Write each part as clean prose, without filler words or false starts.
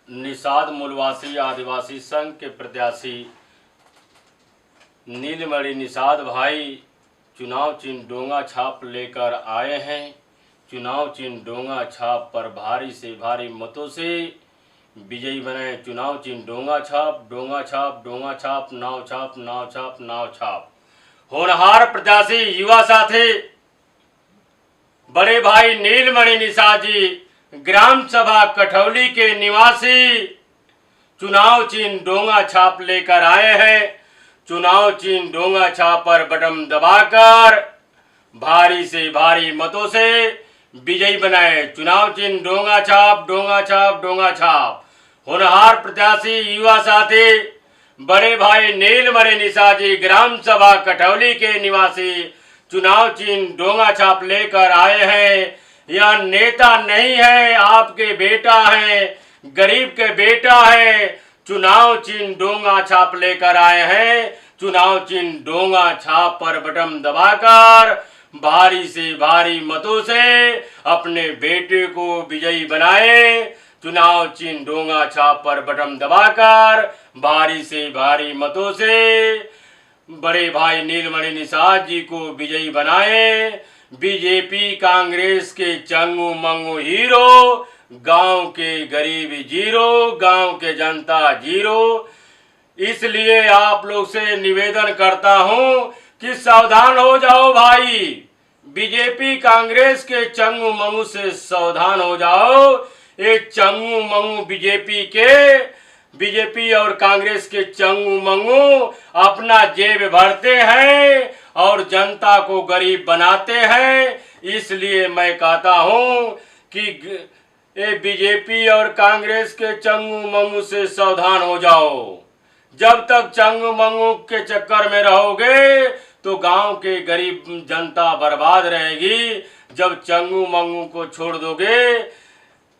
निषाद मूलवासी आदिवासी संघ के प्रत्याशी नीलमणि निषाद भाई चुनाव चिन्ह डोंगा छाप लेकर आए हैं। चुनाव चिन्ह डोंगा छाप पर भारी से भारी मतों से विजयी बने। चुनाव चिन्ह डोंगा छाप, डोंगा छाप, डोंगा छाप, नाव छाप, नाव छाप, नाव छाप। होनहार प्रत्याशी युवा साथी बड़े भाई नीलमणि निषाद जी ग्राम सभा कठौली के निवासी चुनाव चिन्ह डोंगा छाप लेकर आए हैं। चुनाव चिन्ह डोंगा छाप पर बटन दबाकर भारी से भारी मतों से विजयी बनाए। चुनाव चिन्ह डोंगा छाप, डोंगा छाप, डोंगा छाप। होनहार प्रत्याशी युवा साथी बड़े भाई नीलमणि निषाद जी ग्राम सभा कठौली के निवासी चुनाव चिन्ह डोंगा छाप लेकर आए हैं। यह नेता नहीं है, आपके बेटा है, गरीब के बेटा है। चुनाव चिन्ह डोंगा छाप लेकर आए हैं। चुनाव चिन्ह डोंगा छाप पर बटन दबाकर भारी से भारी मतों से अपने बेटे को विजयी बनाए। चुनाव चिन्ह डोंगा छाप पर बटन दबाकर भारी से भारी मतों से बड़े भाई नीलमणि निषाद जी को विजयी बनाए। बीजेपी कांग्रेस के चंगू मंगू हीरो, गांव के गरीब जीरो, गांव के जनता जीरो। इसलिए आप लोग से निवेदन करता हूं कि सावधान हो जाओ भाई। बीजेपी कांग्रेस के चंगू मंगू से सावधान हो जाओ। ये चंगू मंगू बीजेपी और कांग्रेस के चंगू मंगू अपना जेब भरते हैं और जनता को गरीब बनाते हैं। इसलिए मैं कहता हूं कि ये बीजेपी और कांग्रेस के चंगू मंगू से सावधान हो जाओ। जब तक चंगू मंगू के चक्कर में रहोगे तो गांव के गरीब जनता बर्बाद रहेगी। जब चंगू मंगू को छोड़ दोगे,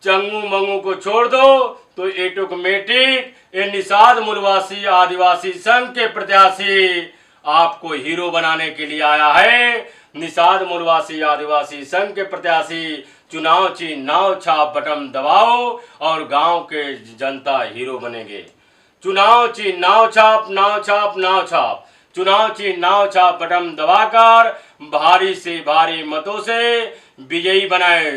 चंगू मंगू को छोड़ दो तो ऑटोमेटिक ये निषाद मूलवासी आदिवासी संघ के प्रत्याशी आपको हीरो बनाने के लिए आया है। निषाद मूलवासी आदिवासी संघ के प्रत्याशी चुनाव चिन्ह नाव छाप बटन दबाओ और गांव के जनता हीरो बनेंगे। चुनाव चिन्ह नाव छाप, नाव छाप, नाव छाप। चुनाव चिन्ह नाव छाप बटन दबाकर भारी से भारी मतों से विजयी बनाए।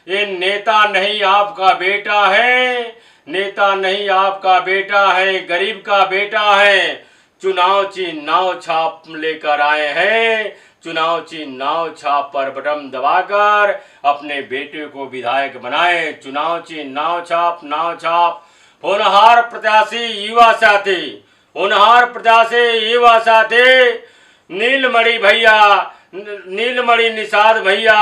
ये नेता नहीं आपका बेटा है, नेता नहीं आपका बेटा है, गरीब का बेटा है। चुनाव चिन्ह नाव छाप लेकर आए हैं। चुनाव चिन्ह नाव छाप पर बटन दबाकर अपने बेटे को विधायक बनाए। चुनाव चिन्ह नाव छाप, नाव छाप। होनहार प्रत्याशी युवा साथी, होनहार प्रत्याशी युवा साथी नीलमणि भैया, नीलमणि निषाद भैया,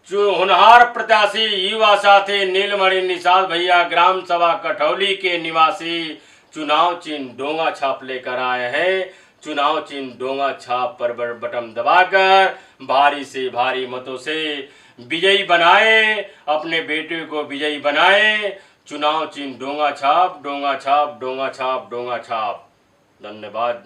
होनहार प्रत्याशी युवा साथी नीलमणि निषाद भैया ग्राम सभा कठौली के निवासी चुनाव चिन्ह डोंगा छाप लेकर आए हैं। चुनाव चिन्ह डोंगा छाप पर बटन दबाकर भारी से भारी मतों से विजयी बनाए, अपने बेटे को विजयी बनाए। चुनाव चिन्ह डोंगा छाप, डोंगा छाप, डोंगा छाप, डोंगा छाप। धन्यवाद।